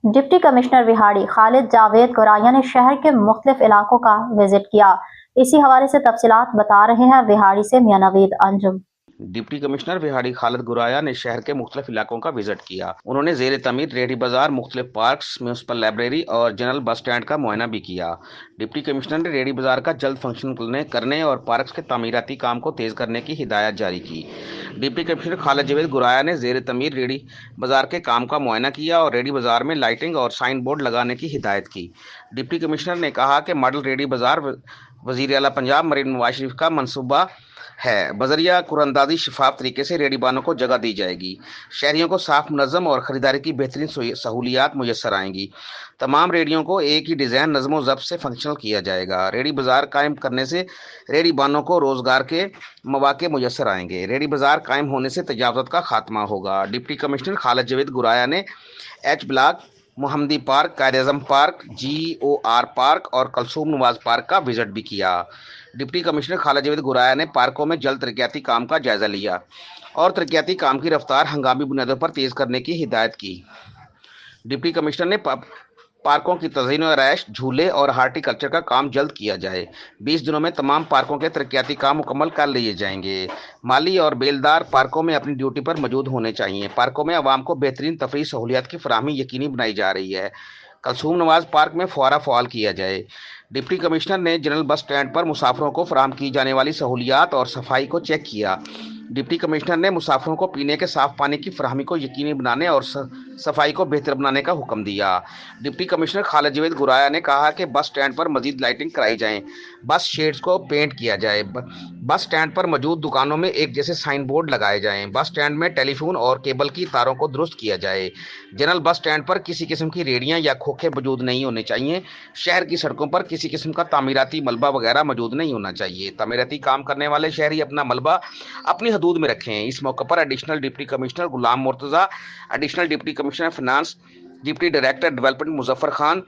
Deputy commissioner Vehari خالد جاوید گورایا نے شہر کے مختلف علاقوں کا وزٹ کیا۔ اسی حوالے سے تفصیلات بتا رہے ہیں وہاڑی سے میاں نوید انجم۔ ڈپٹی کمشنر وہاڑی خالد گورایا نے شہر کے مختلف علاقوں کا وزٹ کیا۔ انہوں نے زیر تعمیر ریڈی بازار، مختلف پارکس، میونسپل لائبریری اور جنرل بس اسٹینڈ کا معائنہ بھی کیا۔ ڈپٹی کمشنر نے ریڈی بازار کا جلد فنکشن کرنے اور پارکس کے تعمیراتی کام کو تیز کرنے کی ہدایت جاری کی۔ ڈپٹی کمشنر خالد جاوید گورایا نے زیر تعمیر ریڈی بازار کے کام کا معائنہ کیا اور ریڈی بازار میں لائٹنگ اور سائن بورڈ لگانے کی ہدایت کی۔ ڈپٹی کمشنر نے کہا کہ ماڈل ریڈی بازار وزیر اعلیٰ پنجاب مریم نواز شریف کا منصوبہ ہے۔ بذریعہ قراندازی شفاف طریقے سے ریڈی بانوں کو جگہ دی جائے گی۔ شہریوں کو صاف، منظم اور خریداری کی بہترین سہولیات میسر آئیں گی۔ تمام ریڈیوں کو ایک ہی ڈیزائن، نظم و ضبط سے فنکشنل کیا جائے گا۔ ریڈی بازار قائم کرنے سے ریڈی بانوں کو روزگار کے مواقع میسر آئیں گے۔ ریڈی بازار قائم ہونے سے تجاوزات کا خاتمہ ہوگا۔ ڈپٹی کمشنر خالد جاوید گورایا نے ایچ بلاک، محمدی park, Quaid Azam park, GOR park اور کلثوم نواز پارک کا وزٹ بھی کیا۔ ڈپٹی کمشنر خالد جاوید گورایا نے پارکوں میں جلد ترقیاتی کام کا جائزہ لیا اور ترقیاتی کام کی رفتار ہنگامی بنیادوں پر تیز کرنے کی ہدایت کی۔ ڈپٹی کمشنر نے پارکوں کی تزئین و آرائش، جھولے اور ہارٹی کلچر کا کام جلد کیا جائے۔ 20 دنوں میں تمام پارکوں کے ترقیاتی کام مکمل کر لیے جائیں گے۔ مالی اور بیلدار پارکوں میں اپنی ڈیوٹی پر موجود ہونے چاہیے۔ پارکوں میں عوام کو بہترین تفریحی سہولیات کی فراہمی یقینی بنائی جا رہی ہے۔ کلثوم نواز پارک میں فوارہ فعال کیا جائے۔ ڈپٹی کمشنر نے جنرل بس اسٹینڈ پر مسافروں کو فراہم کی جانے والی سہولیات اور صفائی کو چیک کیا۔ ڈپٹی کمشنر نے مسافروں کو پینے کے صاف پانی کی فراہمی کو یقینی بنانے اور صفائی کو بہتر بنانے کا حکم دیا۔ ڈپٹی کمشنر خالد جاوید گورایا نے کہا کہ بس اسٹینڈ پر مزید لائٹنگ کرائی جائے، بس شیڈز کو پینٹ کیا جائے، بس اسٹینڈ پر موجود دکانوں میں ایک جیسے سائن بورڈ لگائے جائیں، بس اسٹینڈ میں ٹیلی فون اور کیبل کی تاروں کو درست کیا جائے۔ جنرل بس اسٹینڈ پر کسی قسم کی ریڑیاں یا کھوکھے موجود نہیں ہونے چاہیے۔ شہر کی سڑکوں پر کسی قسم کا تعمیراتی ملبہ وغیرہ موجود نہیں ہونا چاہیے۔ تعمیراتی کام کرنے والے شہری اپنا ملبہ اپنی حدود میں رکھیں۔ اس موقع پر additional deputy commissioner Ghulam Murtaza, additional deputy commissioner finance, deputy director development Muzaffar Khan,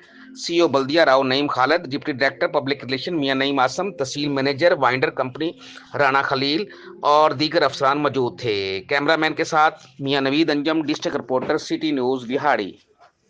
CO بلدیہ راؤ نعیم خالد، ڈپٹی ڈائریکٹر پبلک ریلیشن میاں نعیم آسم، تحصیل مینیجر وائنڈر کمپنی رانا خلیل اور دیگر افسران موجود تھے۔ کیمرہ مین کے ساتھ میاں Naveed Anjum, district reporter, city news Vehari.